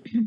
Right.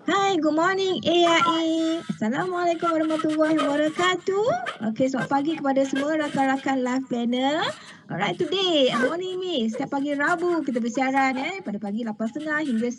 Hai, good morning AIA. Assalamualaikum warahmatullahi wabarakatuh. Okay, selamat pagi kepada semua rakan-rakan live planner. Alright, today, morning ni, setiap pagi Rabu kita bersiaran pada pagi 8.30 hingga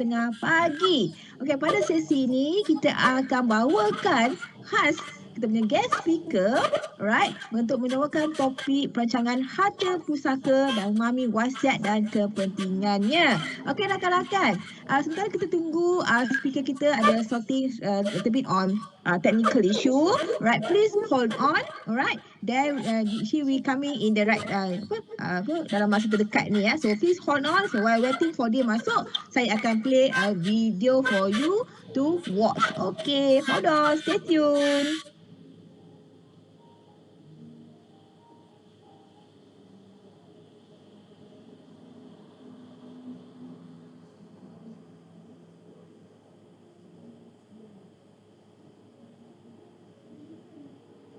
9.30 pagi. Okay, pada sesi ini kita akan bawakan khas kita punya guest speaker, alright, untuk menawarkan topik perancangan harta pusaka dan memahami wasiat dan kepentingannya. Okey rakan-rakan, sementara kita tunggu speaker kita ada sorting a little bit on technical issue, right? Please hold on, alright. Then she will coming in the right dalam masa terdekat ni ya. So please hold on. So while waiting for dia masuk, saya akan play a video for you to watch. Okay, hold on, stay tuned.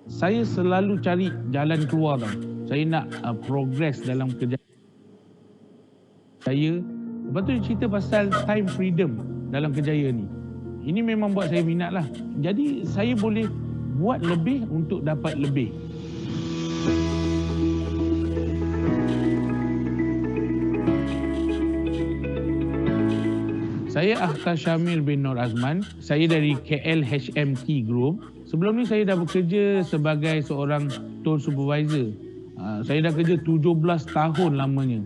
Saya selalu cari jalan keluar tau. Saya nak progress dalam kerja saya. Lepas tu dia cerita pasal time freedom dalam kerjaya ni. Ini memang buat saya minat lah. Jadi saya boleh buat lebih untuk dapat lebih. Saya Akhtar Syamil bin Nur Azman. Saya dari KLHMT Group. Sebelum ni saya dah bekerja sebagai seorang tour supervisor. Saya dah kerja 17 tahun lamanya.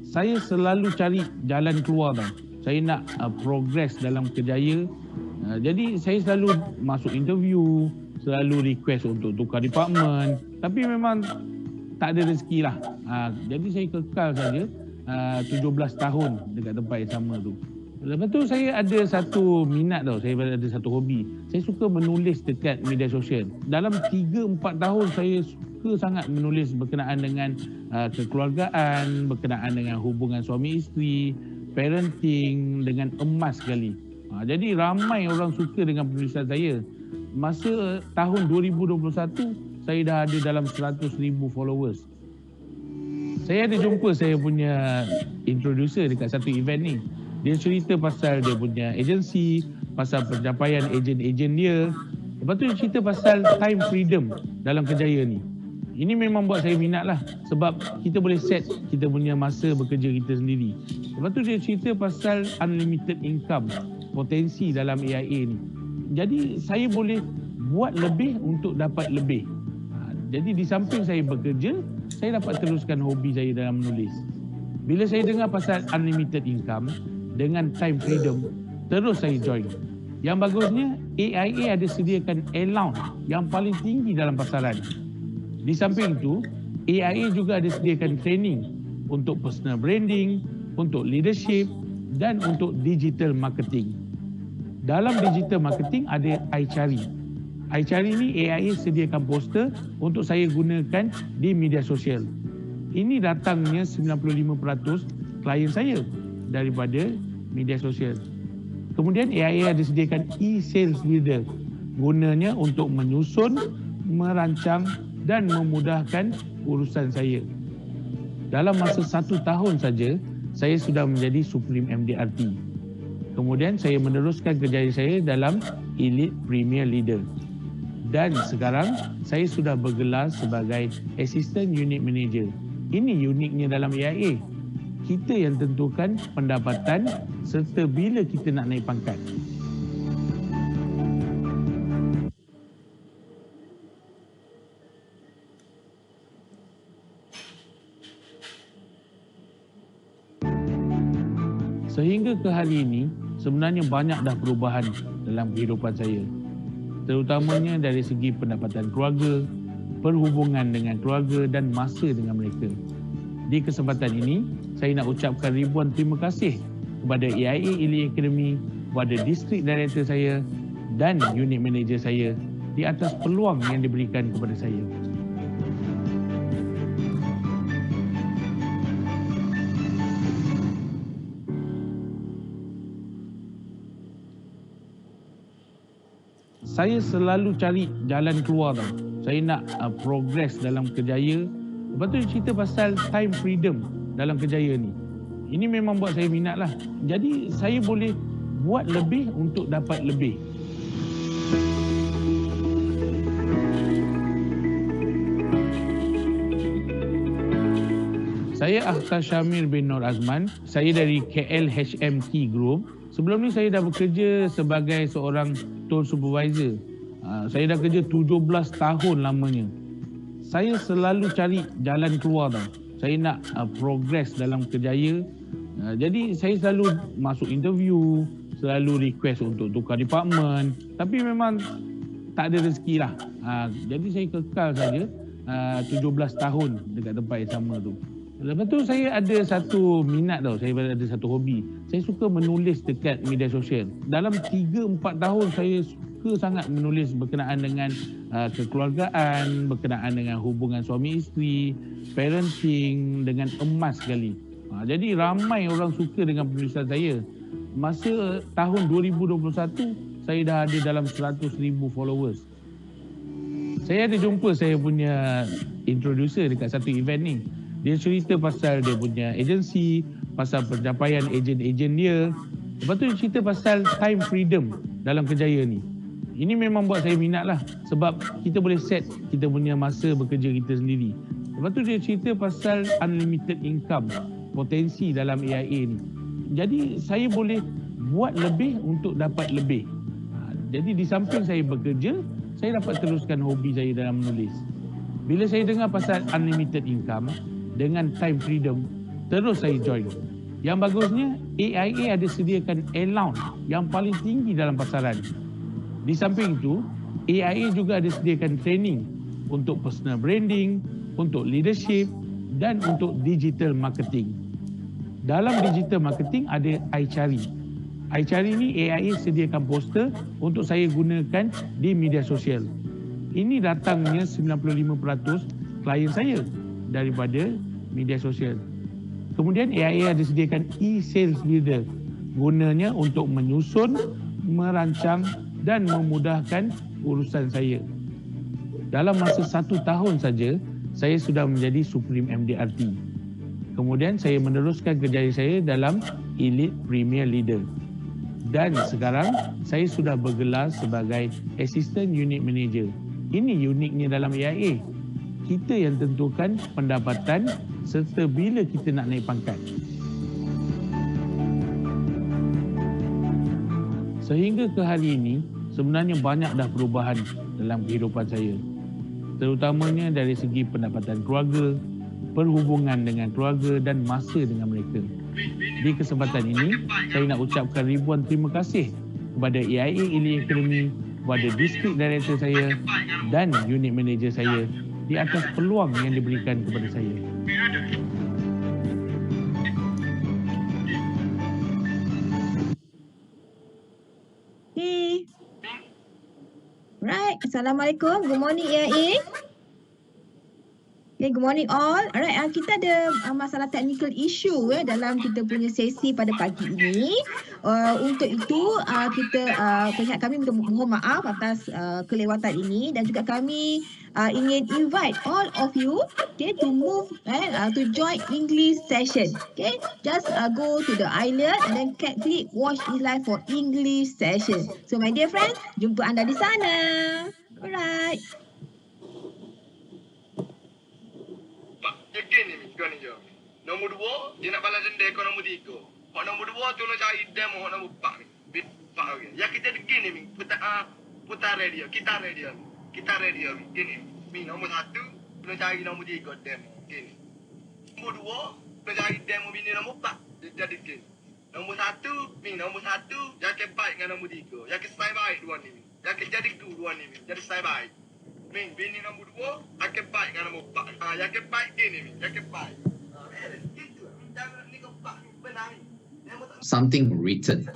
Saya selalu cari jalan keluar tau. Saya nak progress dalam kerjaya. Jadi saya selalu masuk interview, selalu request untuk tukar department. Tapi memang tak ada rezeki lah. Jadi saya kekal saja 17 tahun dekat tempat yang sama tu. Lepas tu saya ada satu minat tau, saya ada satu hobi. Saya suka menulis dekat media sosial. Dalam 3-4 tahun saya suka sangat menulis berkenaan dengan kekeluargaan, berkenaan dengan hubungan suami isteri, parenting, dengan emas sekali. Jadi ramai orang suka dengan penulisan saya. Masa tahun 2021, saya dah ada dalam 100,000 followers. Saya ada jumpa saya punya introducer dekat satu event ni. Dia cerita pasal dia punya agensi, pasal pencapaian ejen-ejen dia. Lepas tu dia cerita pasal time freedom dalam kerjaya ni. Ini memang buat saya minat lah. Sebab kita boleh set kita punya masa bekerja kita sendiri. Lepas tu dia cerita pasal unlimited income, potensi dalam AIA ni. Jadi saya boleh buat lebih untuk dapat lebih. Jadi di samping saya bekerja, saya dapat teruskan hobi saya dalam menulis. Bila saya dengar pasal unlimited income dengan time freedom, terus saya join. Yang bagusnya, AIA ada sediakan allowance yang paling tinggi dalam pasaran. Di samping itu, AIA juga ada sediakan training untuk personal branding, untuk leadership dan untuk digital marketing. Dalam digital marketing ada iCari. iCari ni AIA sediakan poster untuk saya gunakan di media sosial. Ini datangnya 95% klien saya daripada media sosial. Kemudian AIA ada sediakan e-sales builder. Gunanya untuk menyusun, merancang dan memudahkan urusan saya. Dalam masa 1 tahun saja, saya sudah menjadi Supreme MDRT. Kemudian saya meneruskan kerjaya saya dalam Elite Premier Leader. Dan sekarang saya sudah bergelar sebagai Assistant Unit Manager. Ini uniknya dalam AIA. Kita yang tentukan pendapatan serta bila kita nak naik pangkat. Sehingga ke hari ini, sebenarnya banyak dah perubahan dalam kehidupan saya. Terutamanya dari segi pendapatan keluarga, perhubungan dengan keluarga dan masa dengan mereka. Di kesempatan ini, saya nak ucapkan ribuan terima kasih kepada AIA Elite Academy, kepada District Director saya dan unit manager saya di atas peluang yang diberikan kepada saya. Saya selalu cari jalan keluar tau. Saya nak progress dalam kerjaya. Lepas tu cerita pasal time freedom dalam kerjaya ni. Ini memang buat saya minat lah. Jadi saya boleh buat lebih untuk dapat lebih. Saya Akhtar Syamir bin Nur Azman. Saya dari KLHMT Group. Sebelum ni saya dah bekerja sebagai seorang tour supervisor. Saya dah kerja 17 tahun lamanya. Saya selalu cari jalan keluar tau. Saya nak progress dalam kerjaya. Jadi saya selalu masuk interview, selalu request untuk tukar department. Tapi memang tak ada rezeki lah. Jadi saya kekal saja 17 tahun dekat tempat yang sama tu. Lepas tu saya ada satu minat tau, saya ada satu hobi. Saya suka menulis dekat media sosial. Dalam 3-4 tahun saya suka sangat menulis berkenaan dengan kekeluargaan, berkenaan dengan hubungan suami isteri, parenting, dengan emas sekali. Jadi ramai orang suka dengan penulisan saya. Masa tahun 2021, saya dah ada dalam 100,000 followers. Saya ada jumpa saya punya introducer dekat satu event ni. Dia cerita pasal dia punya agensi, pasal pencapaian ejen-ejen dia. Lepas tu dia cerita pasal time freedom dalam kerjaya ni. Ini memang buat saya minat lah. Sebab kita boleh set kita punya masa bekerja kita sendiri. Lepas tu dia cerita pasal unlimited income, potensi dalam AIA ni. Jadi saya boleh buat lebih untuk dapat lebih. Jadi di samping saya bekerja, saya dapat teruskan hobi saya dalam menulis. Bila saya dengar pasal unlimited income dengan time freedom, terus saya join. Yang bagusnya, AIA ada sediakan allowance yang paling tinggi dalam pasaran. Di samping itu, AIA juga ada sediakan training untuk personal branding, untuk leadership dan untuk digital marketing. Dalam digital marketing ada iCari. iCari ni AIA sediakan poster untuk saya gunakan di media sosial. Ini datangnya 95% klien saya daripada media sosial. Kemudian AIA ada sediakan e-sales builder. Gunanya untuk menyusun, merancang dan memudahkan urusan saya. Dalam masa 1 tahun saja, saya sudah menjadi Supreme MDRT. Kemudian saya meneruskan kerjaya saya dalam Elite Premier Leader. Dan sekarang saya sudah bergelar sebagai Assistant Unit Manager. Ini uniknya dalam AIA. Kita yang tentukan pendapatan serta bila kita nak naik pangkat. Sehingga ke hari ini, sebenarnya banyak dah perubahan dalam kehidupan saya. Terutamanya dari segi pendapatan keluarga, perhubungan dengan keluarga dan masa dengan mereka. Di kesempatan ini, saya nak ucapkan ribuan terima kasih kepada AIA Elite Academy, kepada District Director saya dan Unit Manager saya di atas peluang yang diberikan kepada saya. Okay. Right. Assalamualaikum. Good morning, AIA. Okay, good morning all. Alright, kita ada masalah technical issue dalam kita punya sesi pada pagi ini. Untuk itu, pihak kami mohon maaf atas kelewatan ini dan juga kami ingin invite all of you to move to join English session. Okay, just go to the island and then click watch live for English session. So my dear friends, jumpa anda di sana. Alright. Yakin ni kau ni je. Nombor 2, dia nak balas denda kau nombor 3. Hak nombor 2 tu nak cari demo hak nombor 4 ni. Pak okey. Ya kita degil ni putar radio. Kita radio. Kita radio ni. Gini. Mi nombor 1 nak cari nombor 3 demo. Gini. Nombor 2 nak cari demo bini nombor 4. Dia degil. Nombor 1, nombor 1 yakin baik dengan nombor 3. Yakin sai baik dua ni. Yakin jadi tu dua ni. Jadi sai baik. Bini nombor 2 akan baik dengan nombor 4. Yakin baik ini yakin baik. Something written.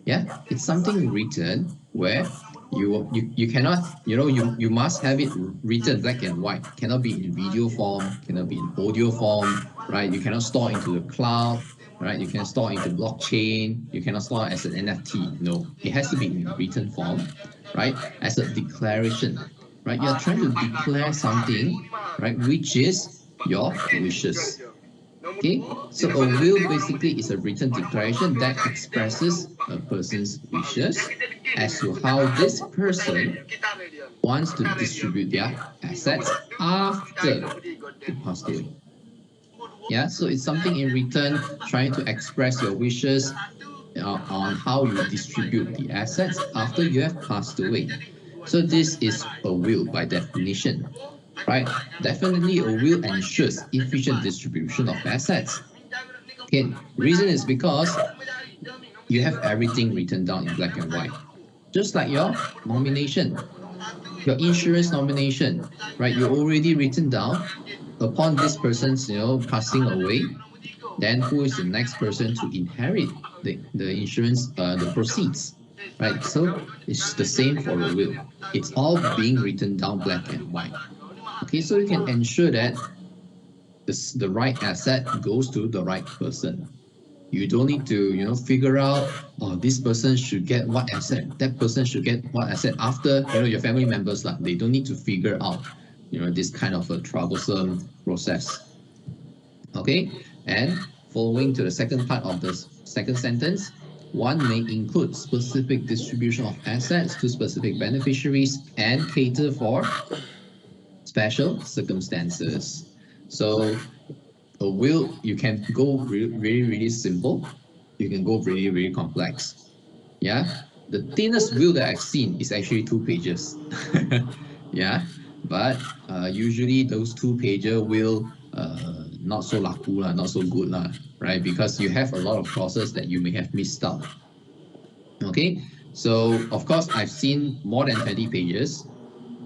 Yeah, it's something written where you cannot, you must have it written black and white. Cannot be in video form, cannot be in audio form, right? You cannot store into the cloud, right? You can store into blockchain. You cannot store as an NFT. No, it has to be in written form, right? As a declaration, right? You are trying to declare something, right? Which is your wishes. Okay, so a will basically is a written declaration that expresses a person's wishes as to how this person wants to distribute their assets after they passed away. Yeah, so it's something in written trying to express your wishes on how you distribute the assets after you have passed away. So this is a will by definition, right? Definitely a will ensures efficient distribution of assets. Okay, reason is because you have everything written down in black and white. Just like your nomination, your insurance nomination, right? You already written down upon this person's passing away, then who is the next person to inherit the insurance, the proceeds, right? So it's the same for a will. It's all being written down black and white. Okay, so you can ensure that the right asset goes to the right person. You don't need to figure out, oh, this person should get what asset, that person should get what asset after your family members. They don't need to figure out this kind of a troublesome process. Okay, and following to the second part of the second sentence, one may include specific distribution of assets to specific beneficiaries and cater for special circumstances. So a will, you can go really simple, you can go really complex. Yeah, the thinnest will that I've seen is actually 2 pages. Yeah, but usually those 2-pager will not so laku lah, not so good lah, right? Because you have a lot of clauses that you may have missed out. Okay, so of course I've seen more than 20 pages,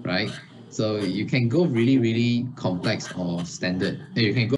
right? So you can go really complex or standard. You can go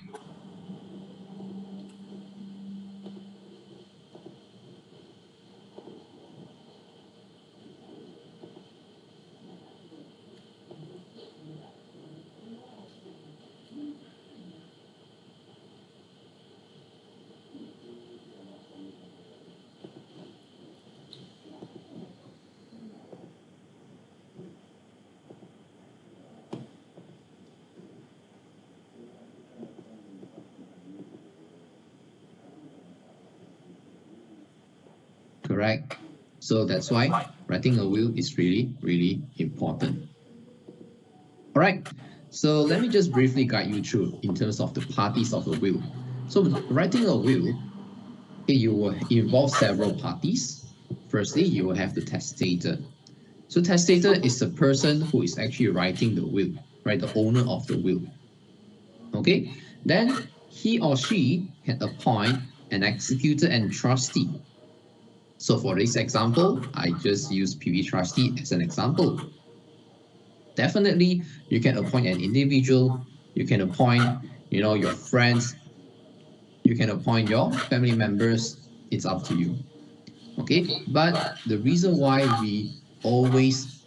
correct. So that's why writing a will is really important. All right, so let me just briefly guide you through in terms of the parties of a will. So writing a will, you will involve several parties. Firstly, you will have the testator. So testator is the person who is actually writing the will, right? The owner of the will. Okay, then he or she can appoint an executor and trustee. So for this example, I just use PV trustee as an example. Definitely, you can appoint an individual, you can appoint, your friends, you can appoint your family members, it's up to you. Okay, but the reason why we always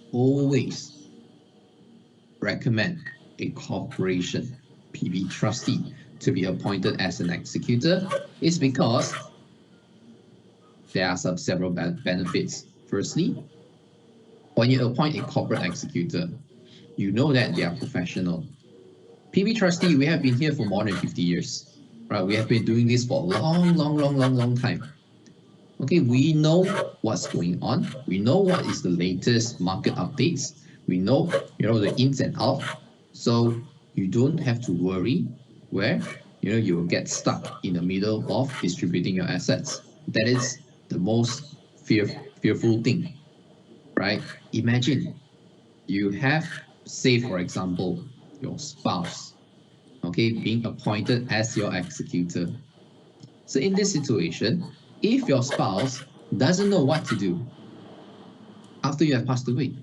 recommend a corporation PV trustee to be appointed as an executor is because there are several benefits. Firstly, when you appoint a corporate executor, you know that they are professional. PV trustee, we have been here for more than 50 years, right? We have been doing this for a long time. Okay, we know what's going on. We know what is the latest market updates. We know, the ins and outs. So you don't have to worry where, you will get stuck in the middle of distributing your assets. That is the most fearful thing, right? Imagine you have, say for example, your spouse, okay, being appointed as your executor. So in this situation, if your spouse doesn't know what to do after you have passed away,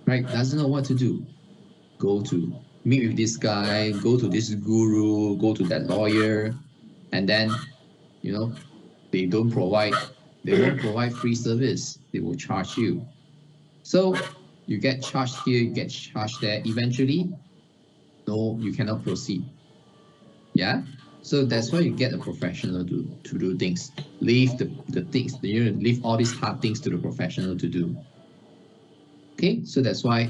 right, doesn't know what to do, go to meet with this guy, go to this guru, go to that lawyer, and then, they won't provide free service. They will charge you. So you get charged here, you get charged there. Eventually, no, you cannot proceed. Yeah. So that's why you get a professional to do things. Leave the things, leave all these hard things to the professional to do. Okay, so that's why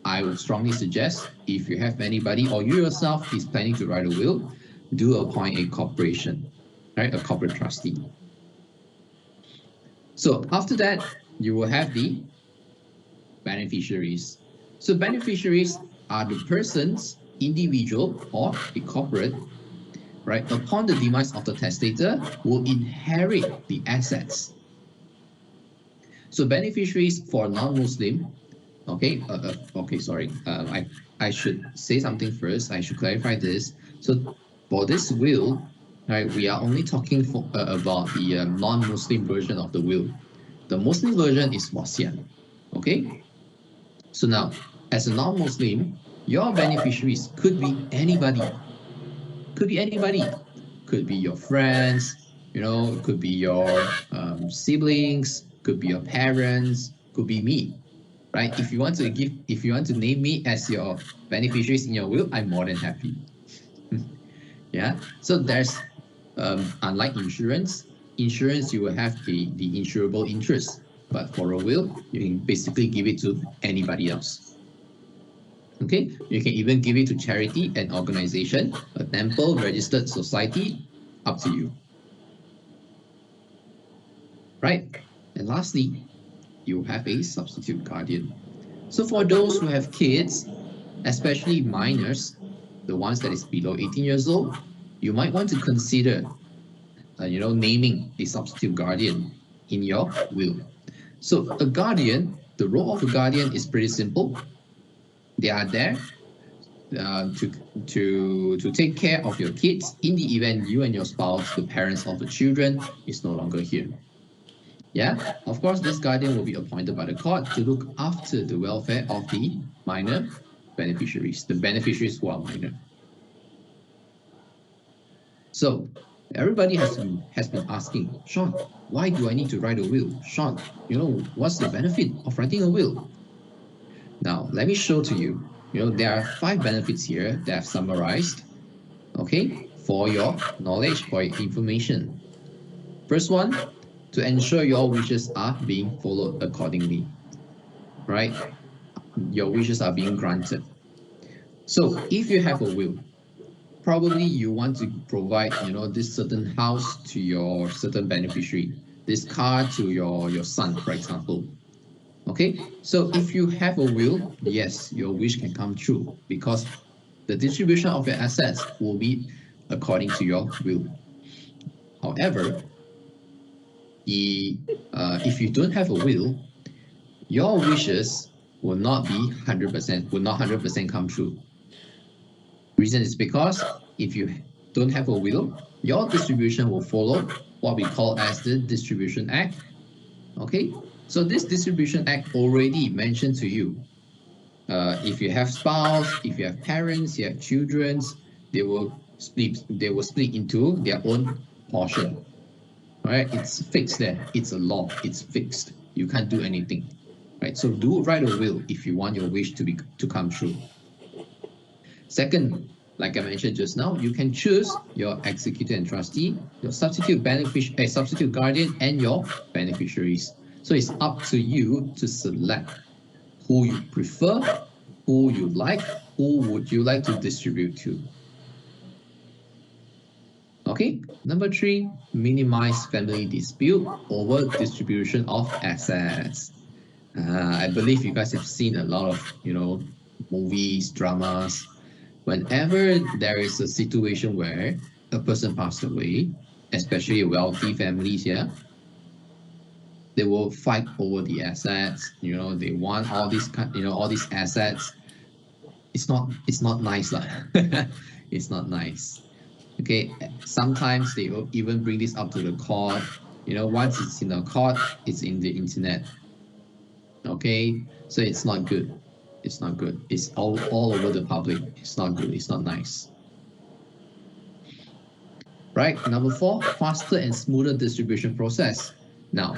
I would strongly suggest, if you have anybody or you yourself is planning to write a will, do appoint a corporation, right? A corporate trustee. So after that, you will have the beneficiaries. So beneficiaries are the persons, individual or a corporate, right, upon the demise of the testator, will inherit the assets. So beneficiaries for non-Muslim, okay, sorry, I should say something first. I should clarify this. So for this will, right, we are only talking about the non-Muslim version of the will. The Muslim version is Wasiat, okay? So now, as a non-Muslim, your beneficiaries could be anybody. Could be anybody. Could be your friends, it could be your siblings, could be your parents, could be me, right? If you want to name me as your beneficiaries in your will, I'm more than happy. Yeah. So there's unlike insurance you will have the insurable interest, but for a will, you can basically give it to anybody else. Okay, you can even give it to charity, an organization, a temple, registered society, up to you. Right? And lastly, you have a substitute guardian. So for those who have kids, especially minors, the ones that is below 18 years old, you might want to consider, naming a substitute guardian in your will. So a guardian, the role of a guardian is pretty simple. They are there to take care of your kids in the event you and your spouse, the parents of the children, is no longer here. Yeah, of course, this guardian will be appointed by the court to look after the welfare of the minor beneficiaries, the beneficiaries who are minor. So everybody has been asking, Sean, why do I need to write a will? Sean, what's the benefit of writing a will? Now, let me show to you. There are 5 benefits here that I've summarized, okay, for your knowledge, for your information. First one, to ensure your wishes are being followed accordingly, right? Your wishes are being granted. So if you have a will, probably you want to provide, this certain house to your certain beneficiary, this car to your son, for example. Okay, so if you have a will, yes, your wish can come true because the distribution of your assets will be according to your will. However, if you don't have a will, your wishes will not 100% come true. Reason is because if you don't have a will, your distribution will follow what we call as the Distribution Act. Okay, so this Distribution Act already mentioned to you, if you have spouse, if you have parents, you have children, they will split into their own portion. Right? It's fixed there. It's a law. It's fixed. You can't do anything. Right? So do write a will if you want your wish to come true. Second, like I mentioned just now, you can choose your executor and trustee, your substitute guardian, and your beneficiaries. So it's up to you to select who you prefer, who you like, who would you like to distribute to. Okay, number 3, minimize family dispute over distribution of assets. I believe you guys have seen a lot of, movies, dramas. Whenever there is a situation where a person passed away, especially wealthy families, they will fight over the assets. They want all these assets. It's not nice, lah. It's not nice. Okay, sometimes they will even bring this up to the court. Once it's in the court, it's in the internet. Okay, so it's not good. It's not good. It's all over the public. It's not good. It's not nice. Right, number 4, faster and smoother distribution process. Now,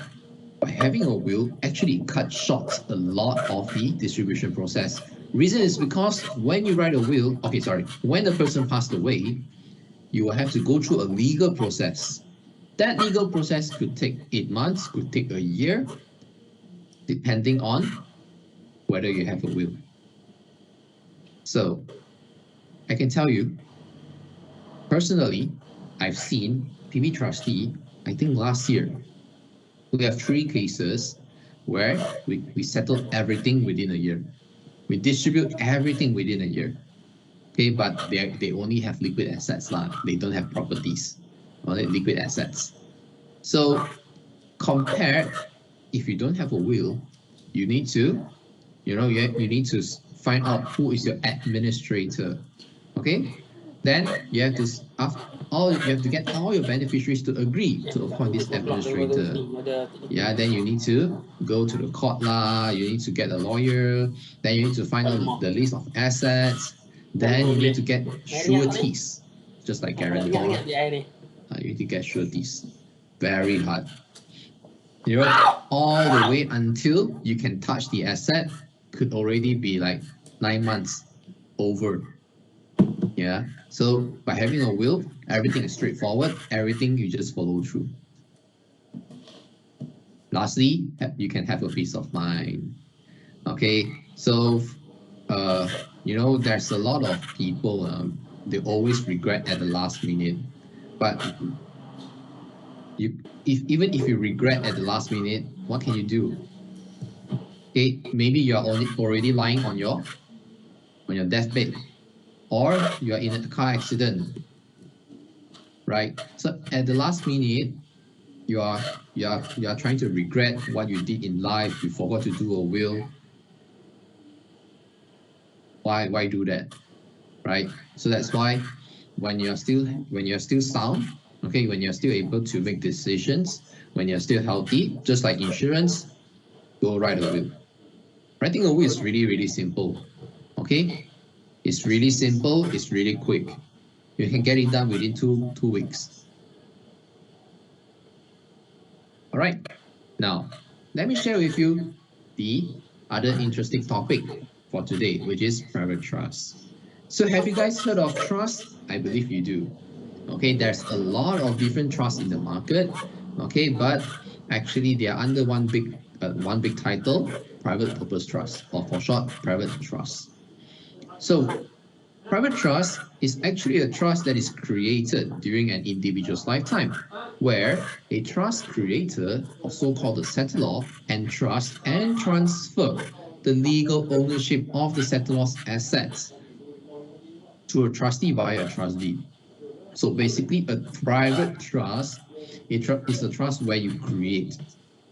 by having a will actually cut short a lot of the distribution process. Reason is because when you write a will, when the person passed away, you will have to go through a legal process. That legal process could take 8 months, could take a year, depending on whether you have a will. So I can tell you, personally, I've seen PB trustee, I think last year, we have 3 cases where we settled everything within a year. We distribute everything within a year. Okay, but they only have liquid assets. They don't have properties, only liquid assets. So compared, if you don't have a will, you need to, you need to find out who is your administrator. Okay, then you have to get all your beneficiaries to agree to appoint this administrator. Yeah, then you need to go to the court you need to get a lawyer, then you need to find out the list of assets, then you need to get sureties, just like guarantor. You need to get sureties. Very hard. All the way until you can touch the asset could already be like 9 months over. Yeah, so by having a will, everything is straightforward, everything you just follow through. Lastly, you can have a peace of mind. Okay, so there's a lot of people, they always regret at the last minute. But even if you regret at the last minute, what can you do? Okay, maybe you are already lying on your deathbed, or you are in a car accident, right? So at the last minute, you are trying to regret what you did in life. You forgot to do a will. Why do that, right? So that's why when you're still sound, okay, when you're still able to make decisions, when you're still healthy, just like insurance, go write a will. Writing a will is really, really simple. Okay, it's really simple. It's really quick. You can get it done within two weeks. All right. Now, let me share with you the other interesting topic for today, which is private trust. So have you guys heard of trust? I believe you do. Okay, there's a lot of different trusts in the market. Okay, but actually they are under one big title, private purpose trust, or for short, private trust. So private trust is actually a trust that is created during an individual's lifetime, where a trust creator, also called the settlor, entrusts and transfer the legal ownership of the settlor's assets to a trustee via a trust deed. So basically, a private trust is a trust where you create,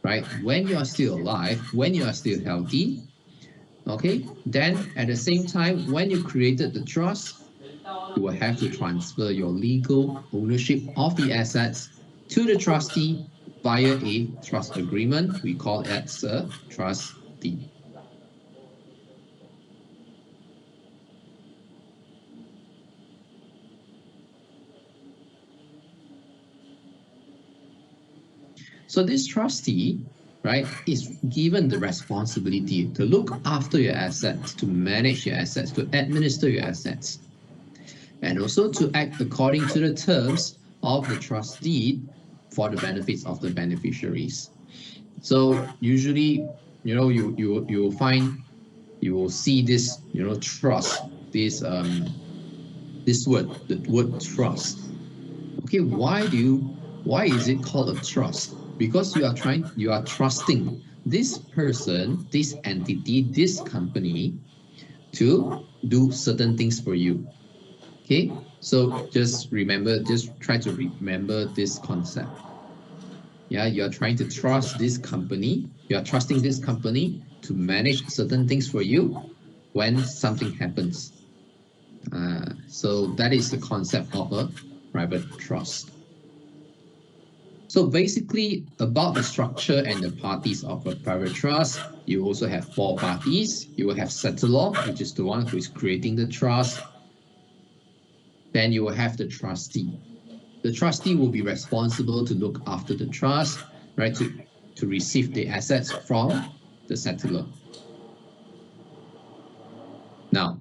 right? When you are still alive, when you are still healthy, okay, then at the same time, when you created the trust, you will have to transfer your legal ownership of the assets to the trustee via a trust agreement. We call it a trust deed. So this trustee, right, is given the responsibility to look after your assets, to manage your assets, to administer your assets, and also to act according to the terms of the trust deed for the benefits of the beneficiaries. So usually, you will find, you will see this, trust, this word, the word trust. Okay, why is it called a trust? Because you are trusting this person, this entity, this company to do certain things for you. Okay, so just try to remember this concept. Yeah, you are trying to trust this company. You are trusting this company to manage certain things for you when something happens. So that is the concept of a private trust. So basically, about the structure and the parties of a private trust, you also have 4 parties. You will have settlor, which is the one who is creating the trust. Then you will have the trustee. The trustee will be responsible to look after the trust, right? to receive the assets from the settlor. Now,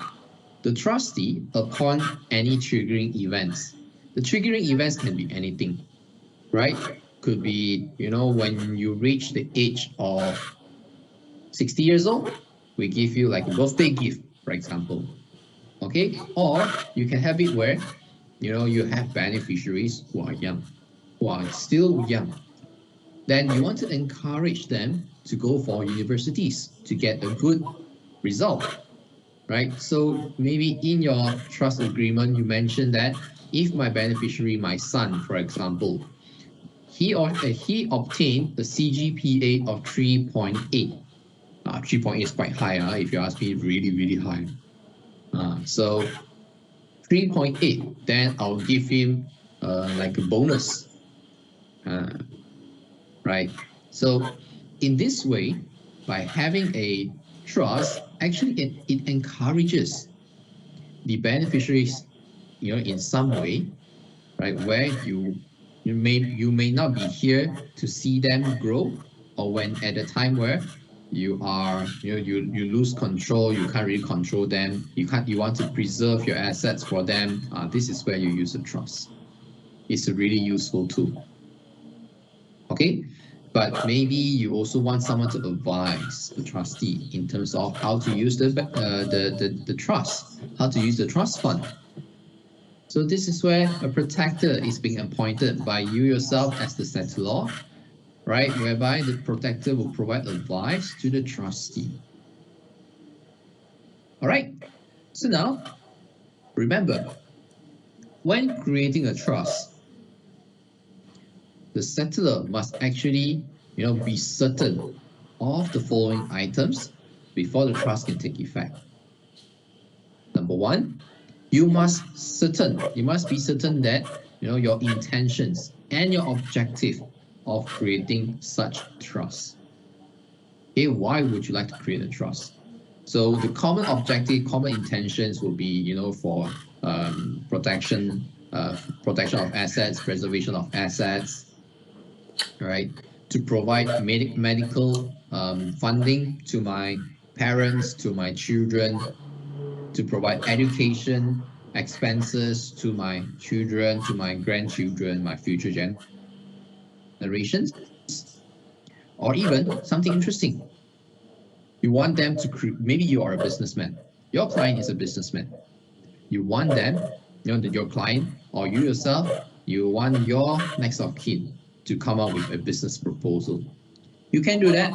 the trustee, upon any triggering events, the triggering events can be anything, right? Could be, when you reach the age of 60 years old, we give you like a birthday gift, for example. Okay, or you can have it where, you have beneficiaries who are young, who are still young. Then you want to encourage them to go for universities to get a good result, right? So maybe in your trust agreement, you mentioned that if my beneficiary, my son, for example, he obtained a CGPA of 3.8. 3.8 is quite high, if you ask me, really, really high. So 3.8, then I'll give him like a bonus, right? So in this way, by having a trust, actually it encourages the beneficiaries, in some way, right, where you may not be here to see them grow, or when at a time where you are, you lose control, you can't really control them, you want to preserve your assets for them. This is where you use a trust. It's a really useful tool. Okay, but maybe you also want someone to advise the trustee in terms of how to use the trust, how to use the trust fund. So this is where a protector is being appointed by you yourself as the settlor, right? Whereby the protector will provide advice to the trustee. All right. So now, remember, when creating a trust, the settlor must actually, be certain of the following items before the trust can take effect. Number one, you must be certain that your intentions and your objective of creating such trust. Okay, why would you like to create a trust? So the common objective, common intentions will be, for protection of assets, preservation of assets, right? To provide medical funding to my parents, to my children, to provide education expenses to my children, to my grandchildren, my future generations, or even something interesting. You want them to maybe you are a businessman. Your client is a businessman. You want them, your client or you yourself, you want your next of kin to come up with a business proposal. You can do that,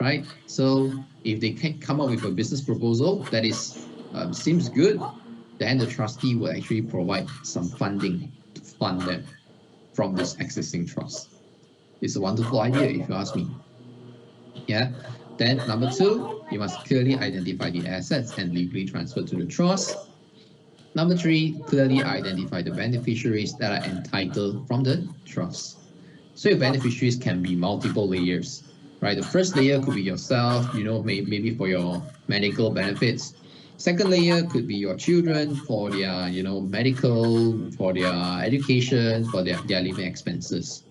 right? So if they can come up with a business proposal that is seems good, then the trustee will actually provide some funding to fund them from this existing trust. It's a wonderful idea, if you ask me. Yeah. Then number two, you must clearly identify the assets and legally transfer to the trust. Number three, clearly identify the beneficiaries that are entitled from the trust. So your beneficiaries can be multiple layers, right? The first layer could be yourself, maybe for your medical benefits. Second layer could be your children for their, medical, for their education, for their living expenses.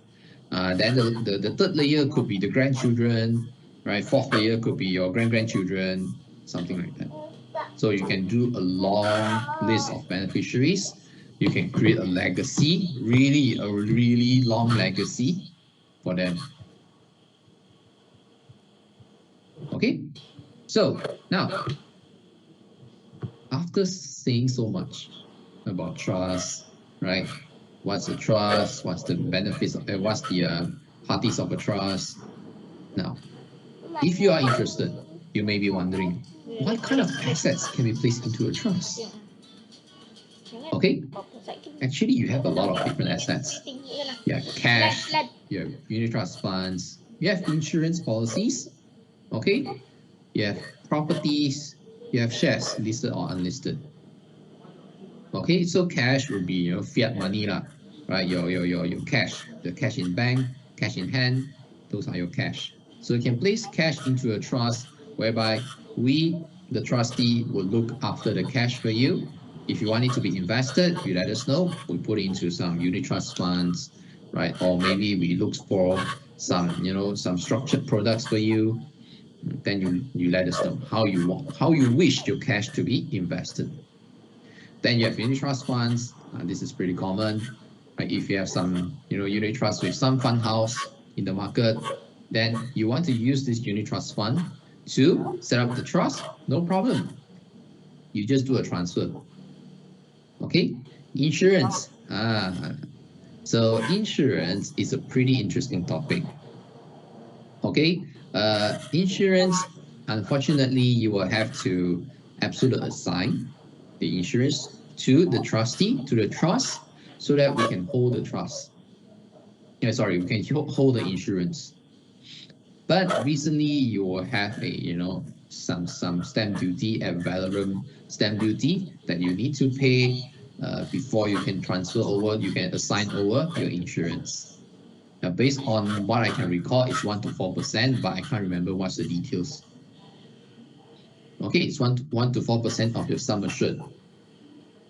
Then the third layer could be the grandchildren, right? Fourth layer could be your grandchildren, something like that. So you can do a long list of beneficiaries. You can create a legacy, a really long legacy for them. Okay, so now, after saying so much about trust, right? What's a trust? What's the benefits? What's the parties of a trust? Now, if you are interested, you may be wondering, what kind of assets can be placed into a trust? Okay, actually you have a lot of different assets. You have cash, you have unit trust funds, you have insurance policies, okay? You have properties, you have shares, listed or unlisted. Okay, so cash will be fiat money lah, right? Your cash, the cash in bank, cash in hand, those are your cash. So you can place cash into a trust whereby we, the trustee, will look after the cash for you. If you want it to be invested, you let us know. We put it into some unit trust funds, right? Or maybe we look for some some structured products for you, then you let us know how you wish your cash to be invested. Then you have unit trust funds. This is pretty common. Right? If you have some unit trust with some fund house in the market, then you want to use this unit trust fund to set up the trust, no problem. You just do a transfer. Okay, insurance. So insurance is a pretty interesting topic. Okay, insurance, unfortunately, you will have to absolutely assign the insurance to the trustee, to the trust, so that we can hold the trust. Yeah, sorry, we can hold the insurance. But recently, you will have a some stamp duty and Valorum stamp duty that you need to pay before you can transfer over, you can assign over your insurance. Now, based on what I can recall, it's 1 to 4%, but I can't remember what's the details. Okay, it's 1 to 4% of your sum assured.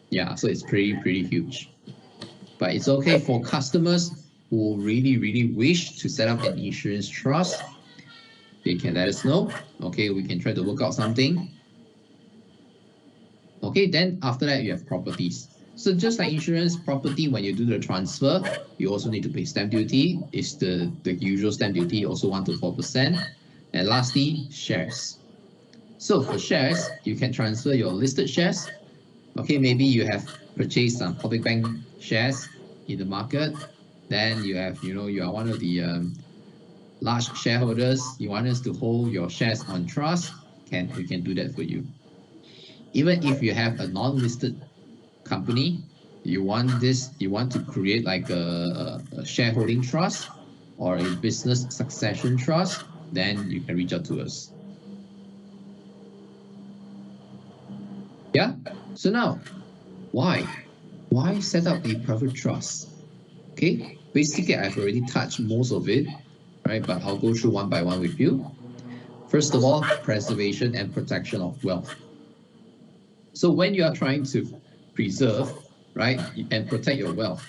Yeah, so it's pretty huge. But it's okay for customers who really wish to set up an insurance trust. They can let us know. Okay, we can try to work out something. Okay, then after that, you have properties. So just like insurance, property, when you do the transfer, you also need to pay stamp duty. It's the usual stamp duty, also 1 to 4%. And lastly, shares. So for shares, you can transfer your listed shares. Okay, maybe you have purchased some public bank shares in the market. Then you have, you are one of the large shareholders. You want us to hold your shares on trust. We can do that for you. Even if you have a non-listed company, you want to create like a shareholding trust or a business succession trust, then you can reach out to us. Yeah, so now why set up a private trust? Okay, basically I've already touched most of it, right? But I'll go through one by one with you. First of all, preservation and protection of wealth. So when you are trying to preserve, right, and protect your wealth,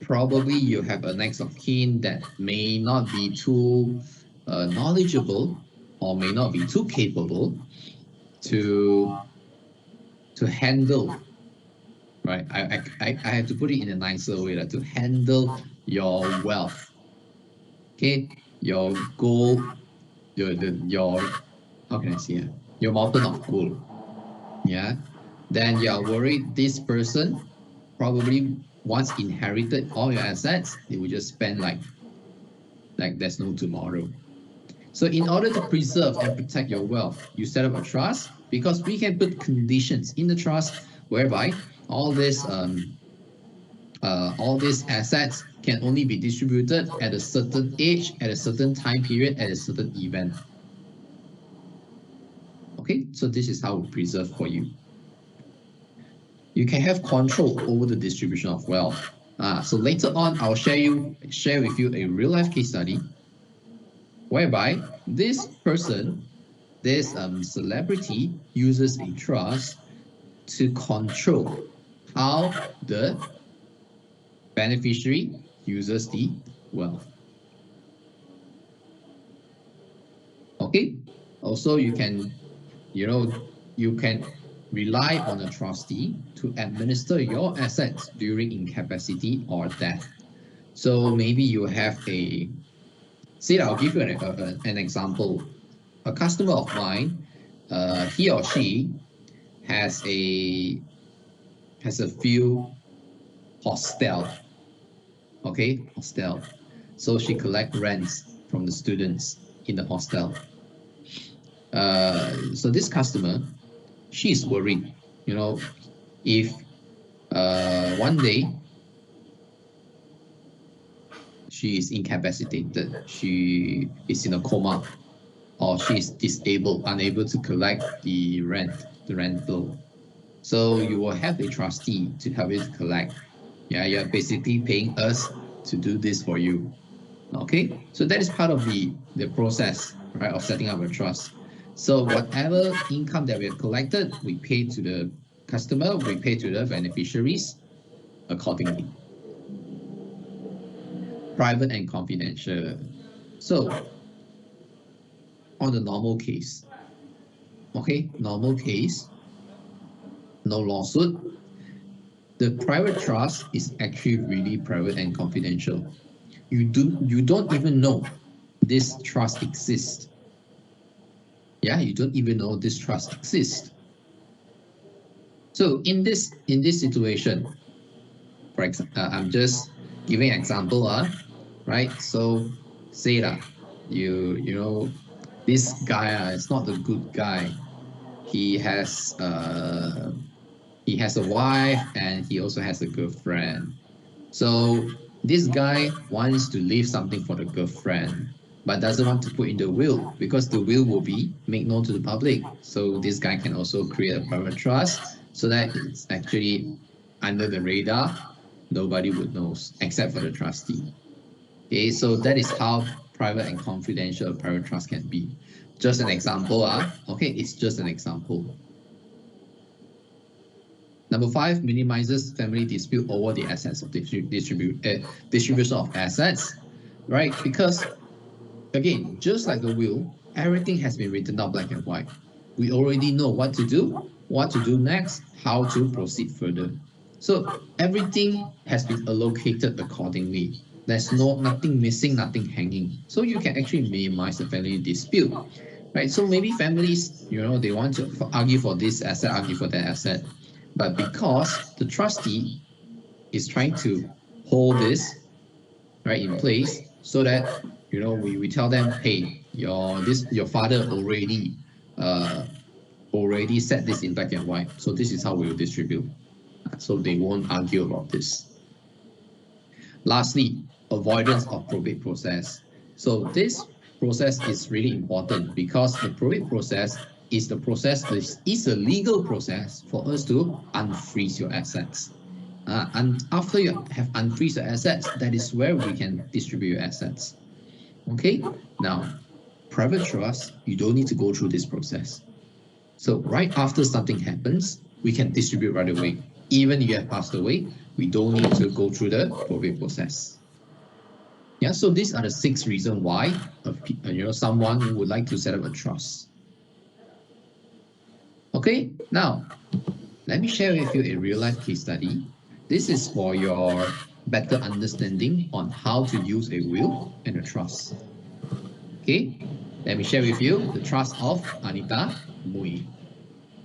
probably you have a next of kin that may not be too knowledgeable or may not be too capable to handle, right? I have to put it in a nicer way, like to handle your wealth. Okay, your gold, your how can I say it? Your mountain of gold. Yeah, then you are worried this person probably once inherited all your assets, they will just spend like there's no tomorrow. So in order to preserve and protect your wealth, you set up a trust, because we can put conditions in the trust whereby all these assets can only be distributed at a certain age, at a certain time period, at a certain event. Okay, so this is how we preserve for you. You can have control over the distribution of wealth. So later on, I'll share with you a real life case study whereby this person, this celebrity, uses a trust to control how the beneficiary uses the wealth. Okay. Also, you can rely on a trustee to administer your assets during incapacity or death. So maybe you have I'll give you an example. A customer of mine, he or she has a few hostel. Okay, hostel. So she collects rents from the students in the hostel. So this customer, she's worried, if one day she is incapacitated, she is in a coma, or she is disabled, unable to collect the rental. So you will have a trustee to help you to collect. Yeah, you're basically paying us to do this for you. Okay, so that is part of the process, right, of setting up a trust. So whatever income that we have collected, we pay to the customer, we pay to the beneficiaries accordingly. Private and confidential. So, on the normal case, okay, normal case, no lawsuit, the private trust is actually really private and confidential. You don't even know this trust exists. Yeah, you don't even know this trust exists. So in this situation, for example, I'm just giving an example, right? So say that you know this guy is not a good guy. He has a wife and he also has a girlfriend. So this guy wants to leave something for the girlfriend, but doesn't want to put in the will because the will be made known to the public. So this guy can also create a private trust so that it's actually under the radar. Nobody would know except for the trustee. Okay, so that is how private and confidential a private trust can be. Just an example, okay, it's just an example. Number 5, minimizes family dispute over the assets of distribution of assets, right? Because again, just like the will, everything has been written out black and white. We already know what to do next, how to proceed further. So everything has been allocated accordingly. There's nothing missing, nothing hanging. So you can actually minimize the family dispute, right? So maybe families, they want to argue for this asset, argue for that asset. But because the trustee is trying to hold this right in place so that we tell them, hey, your father already set this in black and white, so this is how we will distribute, so they won't argue about this. Lastly, avoidance of probate process. So this process is really important because the probate process is a legal process for us to unfreeze your assets. And after you have unfreeze the assets, that is where we can distribute your assets. Okay, now private trust, you don't need to go through this process. So right after something happens, we can distribute right away. Even if you have passed away, we don't need to go through the probate process. Yeah, so these are the 6 reasons why someone would like to set up a trust. Okay, now let me share with you a real-life case study. This is for your better understanding on how to use a will and a trust. Okay, let me share with you the trust of Anita Mui.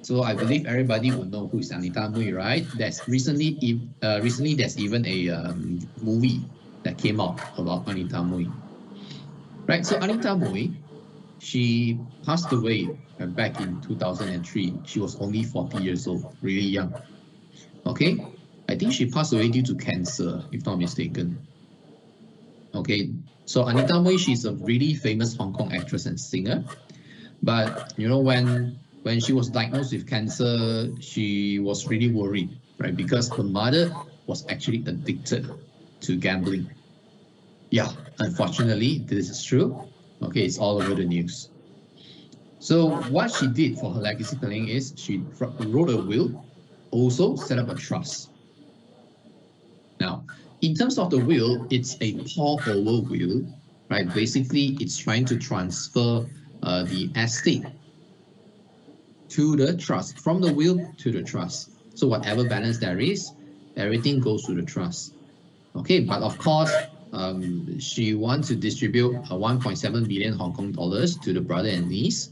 So I believe everybody will know who is Anita Mui, right? There's recently there's even a movie that came out about Anita Mui. Right, so Anita Mui, she passed away back in 2003. She was only 40 years old, really young. Okay, I think she passed away due to cancer, if not mistaken. Okay, so Anita Mui, she's a really famous Hong Kong actress and singer. But when she was diagnosed with cancer, she was really worried, right? Because her mother was actually addicted to gambling. Yeah, unfortunately, this is true. Okay, it's all over the news. So what she did for her legacy planning is she wrote a will, also set up a trust. Now, in terms of the will, it's a pour-over will, right? Basically, it's trying to transfer the estate to the trust, from the will to the trust. So whatever balance there is, everything goes to the trust. Okay, but of course, she wants to distribute 1.7 billion Hong Kong dollars to the brother and niece,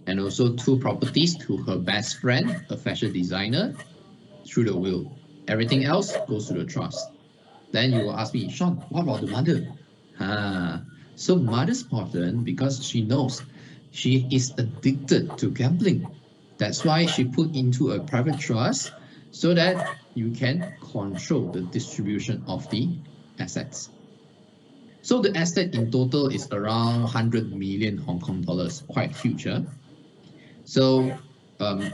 and also 2 properties to her best friend, a fashion designer, through the will. Everything else goes to the trust. Then you will ask me, Sean, what about the mother? So mother's important because she knows she is addicted to gambling. That's why she put into a private trust so that you can control the distribution of the assets. So the asset in total is around 100 million Hong Kong dollars, quite huge. So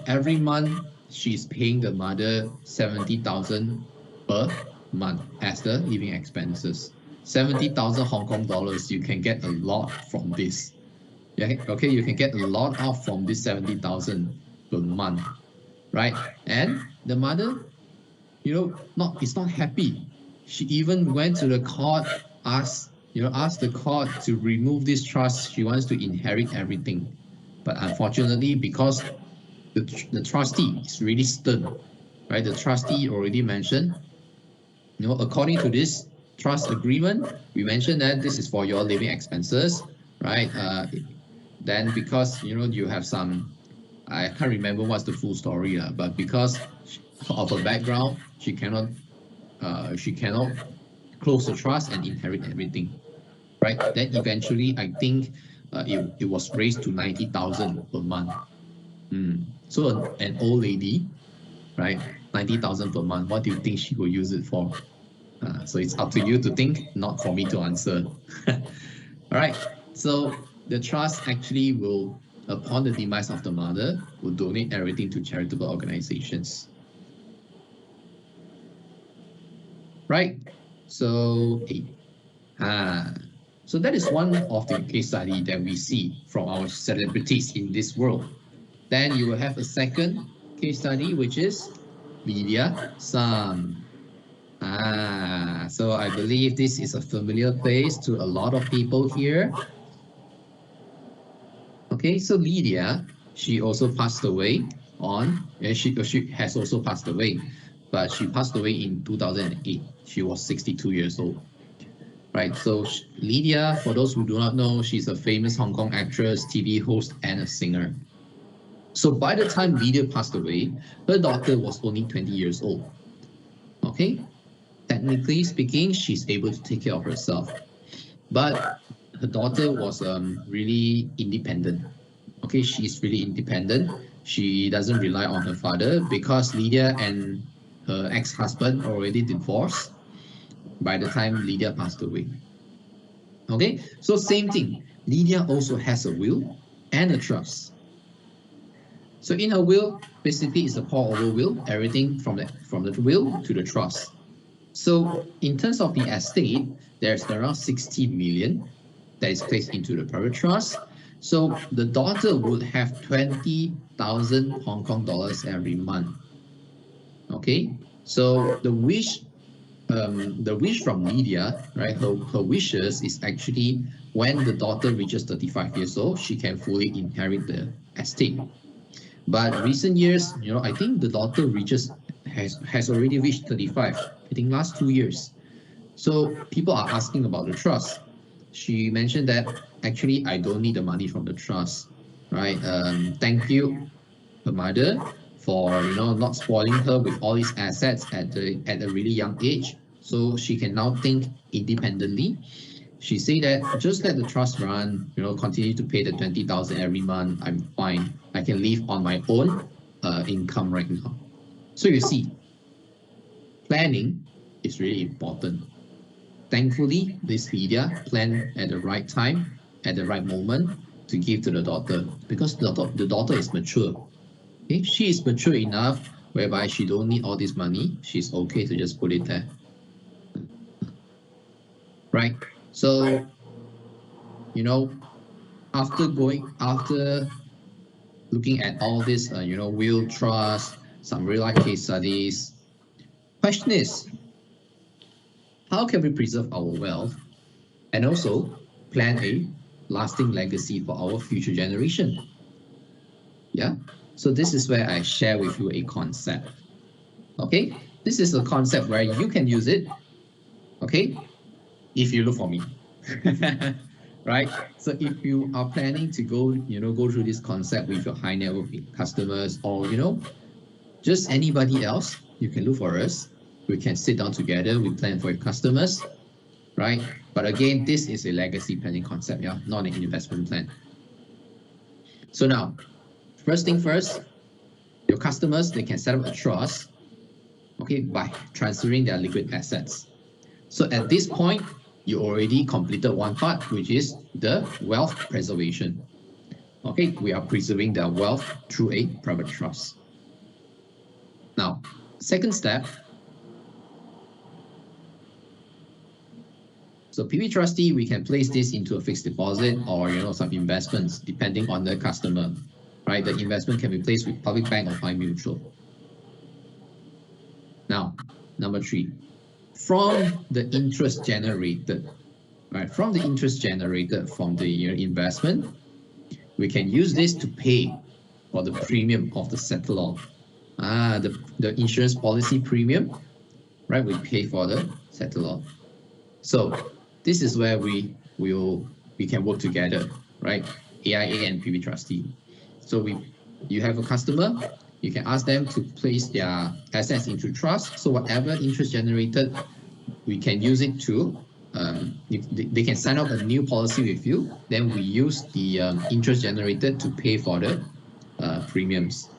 every month she's paying the mother 70,000 per month as the living expenses. 70,000 Hong Kong dollars, you can get a lot from this. Yeah, okay, you can get a lot out from this 70,000 per month, right? And the mother, is not happy. She even went to the court, asked ask the court to remove this trust. She wants to inherit everything. But unfortunately, because the trustee is really stern, right? The trustee already mentioned, according to this trust agreement, we mentioned that this is for your living expenses, right? Then because, you have some, I can't remember what's the full story, but because of her background, she cannot close the trust and inherit everything, right? Then eventually, I think it was raised to 90,000 per month. So an old lady, right? 90,000 per month. What do you think she will use it for? So it's up to you to think, not for me to answer. All right. So the trust actually will, upon the demise of the mother, will donate everything to charitable organizations. Right. So so that is one of the case study that we see from our celebrities in this world. Then you will have a second case study, which is Lydia Sam. So I believe this is a familiar face to a lot of people here. Okay, so Lydia, she also passed away she has also passed away, but she passed away in 2008. She was 62 years old. Right, so Lydia, for those who do not know, she's a famous Hong Kong actress, TV host, and a singer. So by the time Lydia passed away, her daughter was only 20 years old. Okay, technically speaking, she's able to take care of herself. But her daughter was really independent. Okay, she's really independent. She doesn't rely on her father because Lydia and her ex-husband already divorced by the time Lydia passed away. Okay, so same thing. Lydia also has a will and a trust. So in her will, basically it's a pour-over will, everything from the will to the trust. So in terms of the estate, there's around 60 million that is placed into the private trust. So the daughter would have 20,000 Hong Kong dollars every month. Okay, so the wish from Lydia, right? Her wishes is actually when the daughter reaches 35 years old, she can fully inherit the estate. But recent years, I think the daughter has already reached 35. I think last 2 years. So people are asking about the trust. She mentioned that actually I don't need the money from the trust, right? Thank you, her mother, for not spoiling her with all these assets at a really young age, so she can now think independently. She said that just let the trust run, continue to pay the 20,000 every month. I'm fine. I can live on my own income right now. So you see, planning is really important. Thankfully, this Lydia planned at the right time, at the right moment to give to the daughter, because the daughter is mature. Okay? She is mature enough whereby she don't need all this money. She's okay to just put it there. Right? So, after looking at all this, will, trust, some real life case studies, question is, how can we preserve our wealth and also plan a lasting legacy for our future generation? Yeah, so this is where I share with you a concept. Okay, this is a concept where you can use it, okay, if you look for me. Right? So if you are planning to go through this concept with your high net worth customers, or just anybody else, you can look for us. We can sit down together, we plan for your customers, right? But again, this is a legacy planning concept, yeah, not an investment plan. So now, first thing first, your customers, they can set up a trust, okay, by transferring their liquid assets. So at this point, you already completed one part, which is the wealth preservation. Okay, we are preserving their wealth through a private trust. Now, second step. So PB Trustee, we can place this into a fixed deposit or some investments depending on the customer, right? The investment can be placed with public bank or fine mutual. Now, number 3, from the interest generated, right? From the interest generated from the investment, we can use this to pay for the premium of the settlor. The insurance policy premium, right? We pay for the settlor. So this is where we can work together, right? AIA and PB Trustee. So you have a customer, you can ask them to place their assets into trust. So whatever interest generated, we can use it to, they can sign up a new policy with you. Then we use the interest generated to pay for the premiums.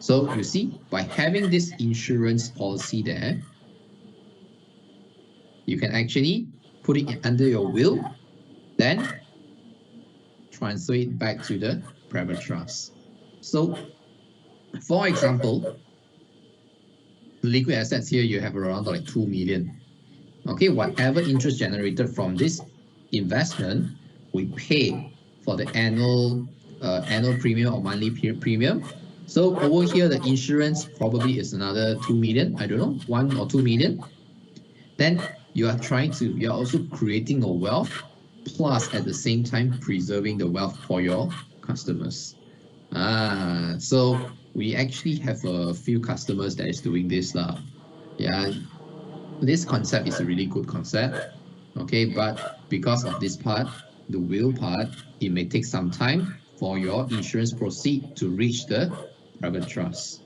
So you see, by having this insurance policy there, you can actually put it under your will, then transfer it back to the private trust. So, for example, liquid assets here, you have around like 2 million. Okay, whatever interest generated from this investment, we pay for the annual premium or monthly premium. So over here, the insurance probably is another 2 million. I don't know, 1 or 2 million. Then you're also creating a wealth, plus at the same time preserving the wealth for your customers. So we actually have a few customers that is doing this lah. Yeah, this concept is a really good concept. Okay, but because of this part, the will part, it may take some time for your insurance proceed to reach the private trust.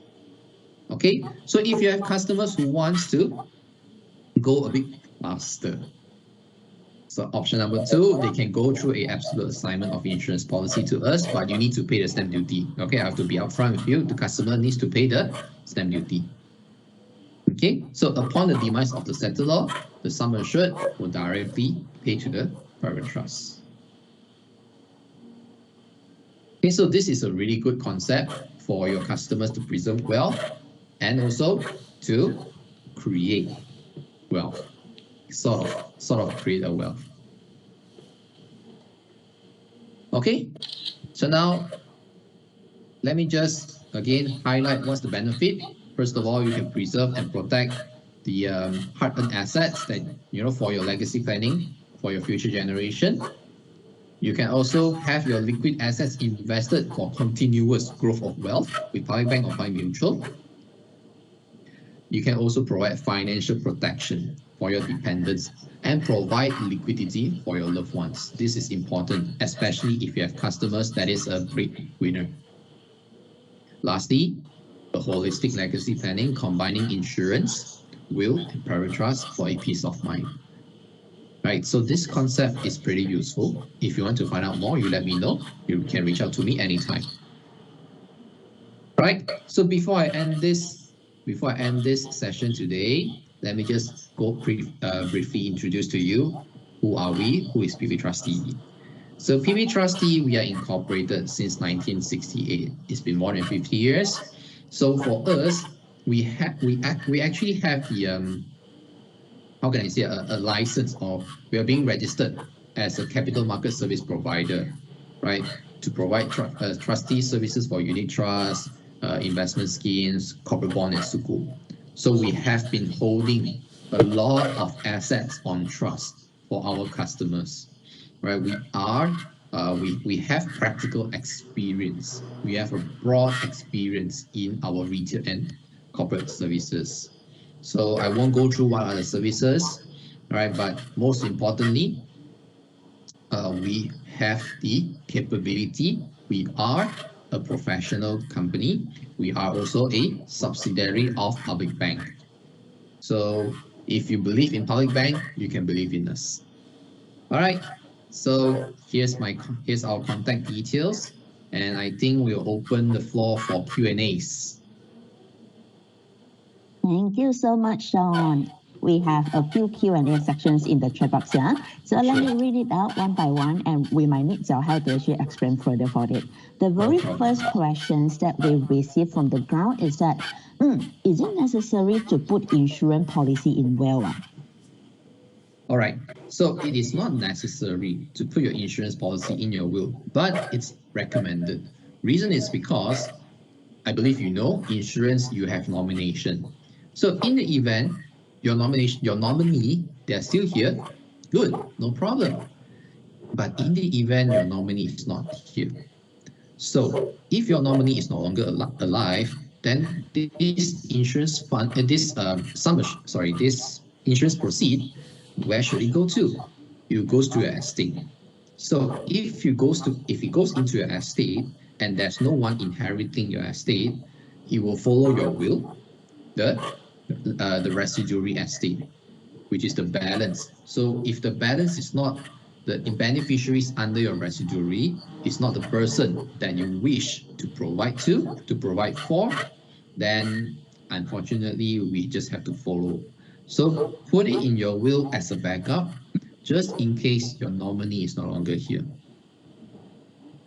Okay, so if you have customers who wants to go a bit faster, so option number 2, they can go through a absolute assignment of insurance policy to us, but you need to pay the stamp duty. Okay, I have to be upfront with you. The customer needs to pay the stamp duty. Okay, so upon the demise of the settlor, the sum assured will directly pay to the private trust. Okay, so this is a really good concept for your customers to preserve wealth and also to create wealth, sort of create a wealth. Okay, so now let me just again highlight what's the benefit. First of all, you can preserve and protect the hard-earned assets that for your legacy planning for your future generation. You can also have your liquid assets invested for continuous growth of wealth with Public Bank or Public Mutual. You can also provide financial protection for your dependents and provide liquidity for your loved ones. This is important, especially if you have customers that is a breadwinner. Lastly, the holistic legacy planning combining insurance, will, and private trust for a peace of mind. Right, so this concept is pretty useful. If you want to find out more, you let me know. You can reach out to me anytime. Right, so before I end this session today, let me just go briefly introduce to you who are we, who is PB Trustee. So PB Trustee, we are incorporated since 1968. It's been more than 50 years. So for us, we actually have the how can I say, a license, or we are being registered as a capital market service provider, right? To provide trustee services for unit trusts, investment schemes, corporate bond, and sukuk. So we have been holding a lot of assets on trust for our customers, right? We have practical experience. We have a broad experience in our retail and corporate services. So I won't go through what are the services, right? But most importantly, we have the capability. We are a professional company. We are also a subsidiary of Public Bank. So if you believe in Public Bank, you can believe in us. All right. So here's our contact details, and I think we'll open the floor for Q&As. Thank you so much, Sean. We have a few Q&A sections in the chat box here. So let me read it out one by one, and we might need your help to actually explain further for it. The very first questions that we receive from the ground is that, is it necessary to put insurance policy in will? All right, so it is not necessary to put your insurance policy in your will, but it's recommended. Reason is because, I believe insurance, you have nomination. So in the event your nominee, they're still here, good, no problem. But in the event your nominee is not here, so if your nominee is no longer alive, then this insurance fund, this insurance proceed, where should it go to? It goes to your estate. So if it goes into your estate and there's no one inheriting your estate, it will follow your will, the residuary estate, which is the balance. So if the balance is not the beneficiaries under your residuary is not the person that you wish to provide for, then unfortunately we just have to follow. So put it in your will as a backup, just in case your nominee is no longer here.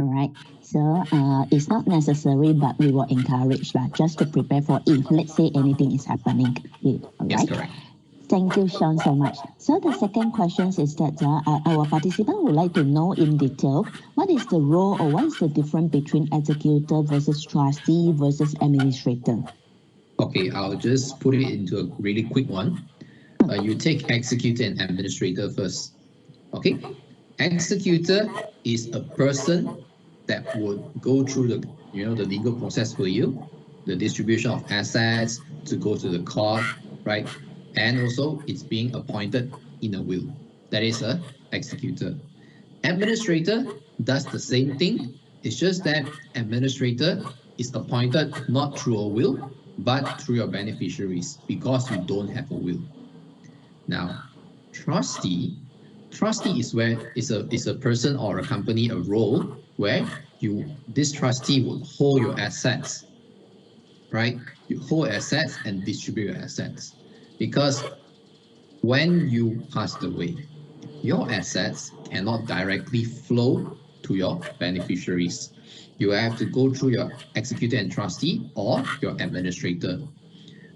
All right. So it's not necessary, but we will encourage just to prepare for if, let's say, anything is happening. All Yes, right? correct. Thank you, Sean, so much. So the second question is that our participant would like to know in detail what is the role or what is the difference between executor versus trustee versus administrator. Okay, I'll just put it into a really quick one. You take executor and administrator first. Okay, executor is a person that would go through the legal process for you, the distribution of assets to go to the court, right? And also it's being appointed in a will. That is a executor. Administrator does the same thing. It's just that administrator is appointed not through a will, but through your beneficiaries because you don't have a will. Now, trustee is a person or a company, a role where this trustee will hold your assets, right? You hold assets and distribute your assets, because when you passed away, your assets cannot directly flow to your beneficiaries. You have to go through your executor and trustee or your administrator.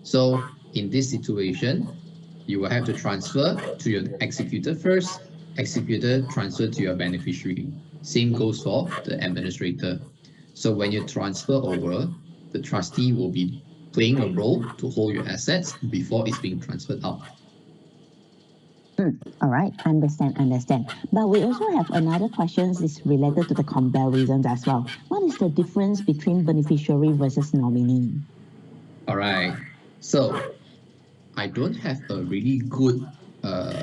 So in this situation, you will have to transfer to your executor first, executor transfer to your beneficiary. Same goes for the administrator. So when you transfer over, the trustee will be playing a role to hold your assets before it's being transferred out. All right, understand. But we also have another question is related to the comparisons as well. What is the difference between beneficiary versus nominee? All right, so I don't have a really good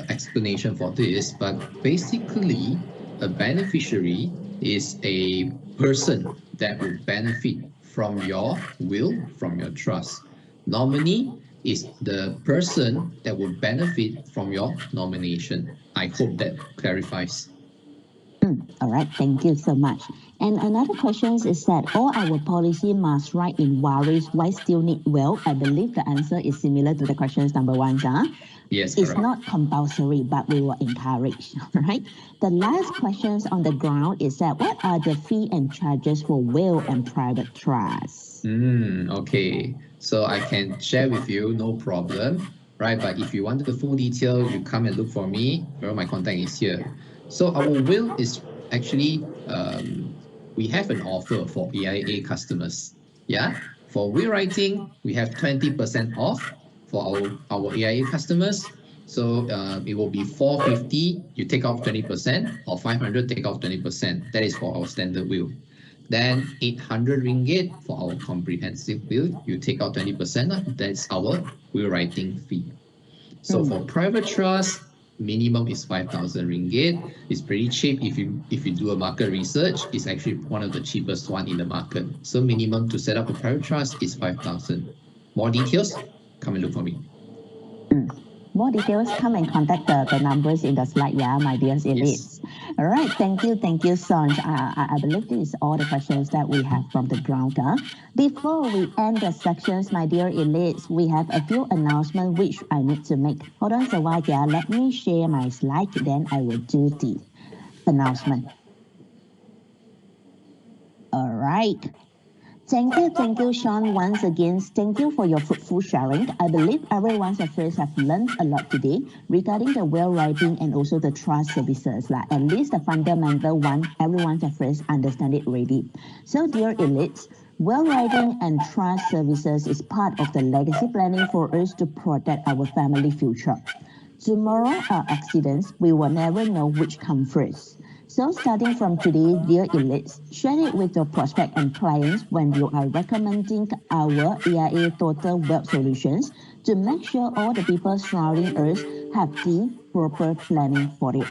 explanation for this, but basically a beneficiary is a person that will benefit from your will, from your trust. Nominee is the person that will benefit from your nomination. I hope that clarifies. All right, thank you so much. And another question is that all our policy must write in waris, why still need will? I believe the answer is similar to the questions number 1. Yes, it's correct. not compulsory, but we will encourage, right? The last questions on the ground is that what are the fee and charges for will and private trust? Okay, so I can share with you, no problem, right? But if you want the full detail, you come and look for me. My contact is here. So our will is actually, we have an offer for AIA customers. Yeah, for will writing, we have 20% off for our AIA customers. So it will be 450, you take off 20%, or 500, take off 20%. That is for our standard will. Then 800 ringgit for our comprehensive will, you take out 20%, that's our will writing fee. So for private trust, minimum is 5,000 ringgit. It's pretty cheap. If you do a market research, it's actually one of the cheapest one in the market. So minimum to set up a private trust is 5,000. More details, come and look for me. More details, come and contact the numbers in the slide, my dear elites. Yes. All right, thank you, Sonj. I believe this is all the questions that we have from the ground. Before we end the sections, my dear elites, we have a few announcements which I need to make. Hold on a while, let me share my slide, then I will do the announcement. All right. Thank you, Sean, once again. Thank you for your fruitful sharing. I believe everyone's affairs have learned a lot today regarding the will writing and also the trust services. At least the fundamental one, everyone's affairs understand it already. So, dear elites, will writing and trust services is part of the legacy planning for us to protect our family future. Tomorrow are accidents. We will never know which come first. So starting from today, dear elites, share it with your prospect and clients when you are recommending our AIA Total Wealth Solutions to make sure all the people surrounding us have the proper planning for it.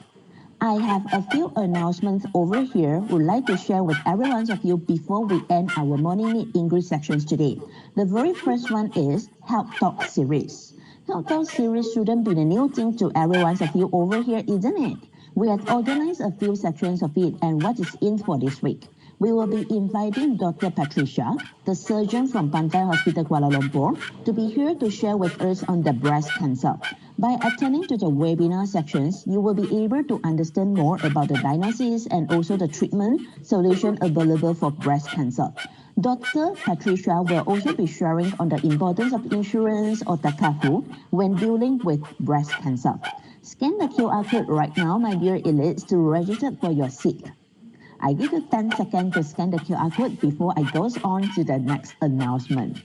I have a few announcements over here would like to share with every one of you before we end our Morning Meet English sections today. The very first one is Health Talk series. Health Talk series shouldn't be the new thing to every one of you over here, isn't it? We have organized a few sections of it and what is in for this week. We will be inviting Dr. Patricia, the surgeon from Pantai Hospital Kuala Lumpur, to be here to share with us on the breast cancer. By attending to the webinar sections, you will be able to understand more about the diagnosis and also the treatment solution available for breast cancer. Dr. Patricia will also be sharing on the importance of insurance or takafu when dealing with breast cancer. Scan the QR code right now, my dear elites, to register for your seat. I give you 10 seconds to scan the QR code before I go on to the next announcement.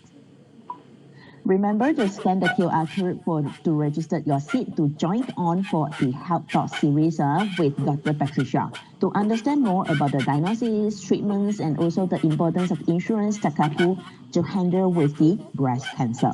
Remember to scan the QR code to register your seat to join on for the Health Talk series with Dr. Patricia to understand more about the diagnosis, treatments, and also the importance of insurance takapu to handle with the breast cancer.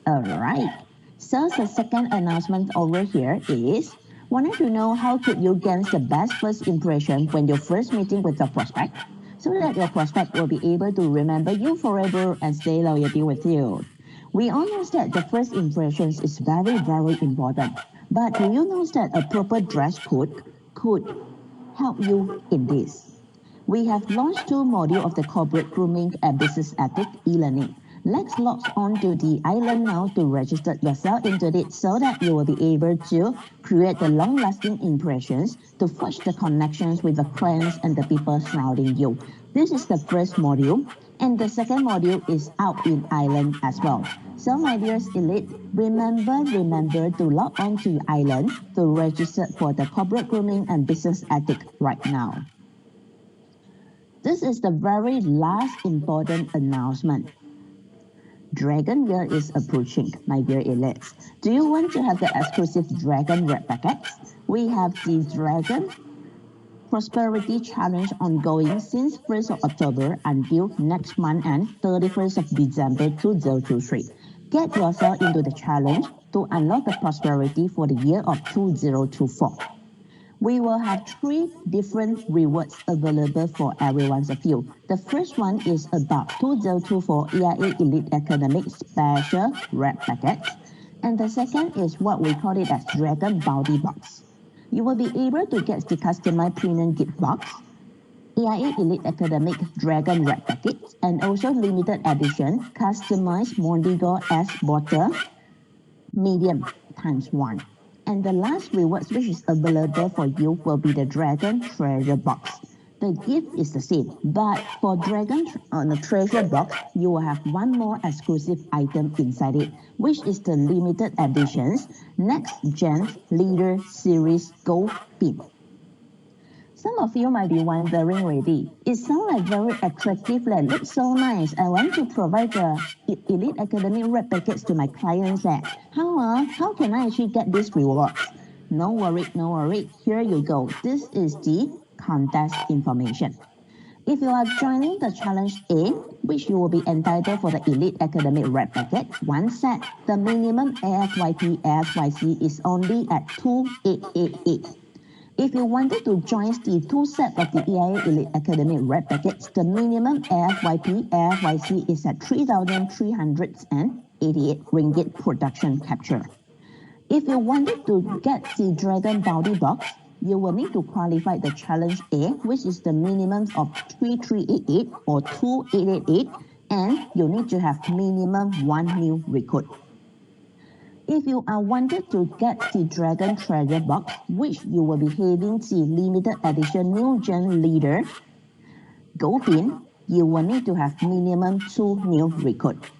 All right. So the second announcement over here is, wanted to know how could you gain the best first impression when you're first meeting with the prospect, so that your prospect will be able to remember you forever and stay loyalty with you. We all know that the first impressions is very, very important. But do you know that a proper dress code could help you in this? We have launched 2 modules of the corporate grooming and business ethics e-learning. Let's log on to the island now to register yourself into it so that you will be able to create the long-lasting impressions to forge the connections with the clients and the people surrounding you. This is the first module, and the second module is out in island as well. So my dearest elite, remember to log on to your island to register for the corporate grooming and business ethics right now. This is the very last important announcement. Dragon Year is approaching, my dear elites. Do you want to have the exclusive Dragon Red packets? We have the Dragon Prosperity Challenge ongoing since 1st of October until next month and 31st of December 2023. Get yourself into the challenge to unlock the prosperity for the year of 2024. We will have 3 different rewards available for every one of you. The first one is about 2024 EIA Elite Academic Special Red Packets. And the second is what we call it as Dragon Bounty Box. You will be able to get the customized premium gift box, EIA Elite Academic Dragon Red Packets, and also limited edition customized Mondigo S bottle medium ×1. And the last rewards which is available for you will be the Dragon Treasure Box. The gift is the same, but for Dragon on the Treasure Box, you will have one more exclusive item inside it, which is the limited editions Next Gen Leader Series Gold Pin. Some of you might be wondering already, it sounds like very attractive, like looks so nice. I want to provide the Elite Academy Red Packets to my clients. How can I actually get these rewards? No worry. Here you go. This is the contest information. If you are joining the Challenge A, which you will be entitled for the Elite Academic Red Packet, one set, the minimum AFYP is only at 2888. If you wanted to join the 2 sets of the EIA Elite Academy Red Packets, the minimum AFYC is at 3,388 ringgit production capture. If you wanted to get the Dragon Bounty Box, you will need to qualify the Challenge A, which is the minimum of 3388 or 2888, and you need to have minimum 1 new recruit. If you are wanted to get the Dragon Treasure Box, which you will be having the limited edition New Gen Leader Gold Pin, you will need to have minimum 2 new recruit.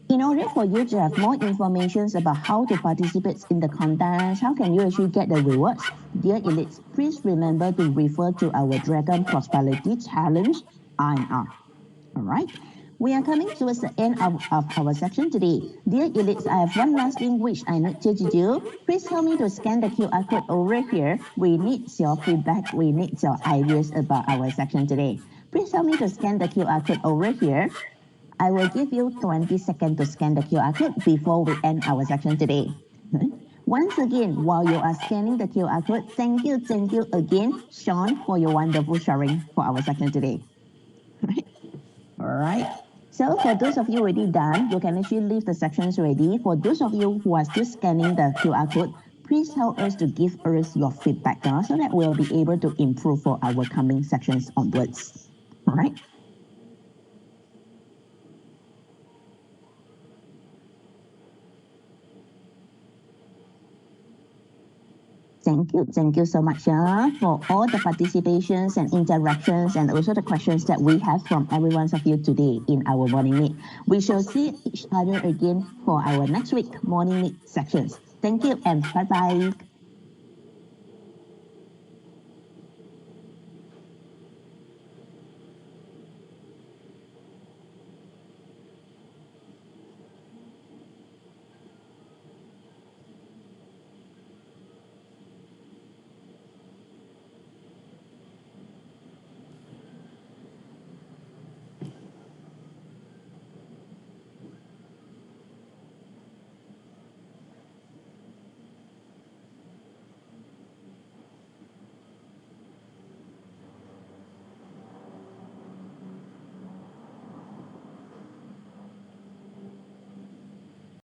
In order for you to have more information about how to participate in the contest, how can you actually get the rewards, dear elites, please remember to refer to our Dragon Prosperity Challenge INR. Alright, We are coming towards the end of our section today. Dear elites, I have one last thing which I need you to do. Please help me to scan the QR code over here. We need your feedback. We need your ideas about our section today. Please help me to scan the QR code over here. I will give you 20 seconds to scan the QR code before we end our section today. Once again, while you are scanning the QR code, thank you again, Sean, for your wonderful sharing for our section today. All right. So for those of you already done, you can actually leave the sections ready. For those of you who are still scanning the QR code, please help us to give us your feedback so that we'll be able to improve for our coming sections onwards. All right. Thank you so much for all the participations and interactions and also the questions that we have from every one of you today in our morning meet. We shall see each other again for our next week morning meet sections. Thank you and bye-bye.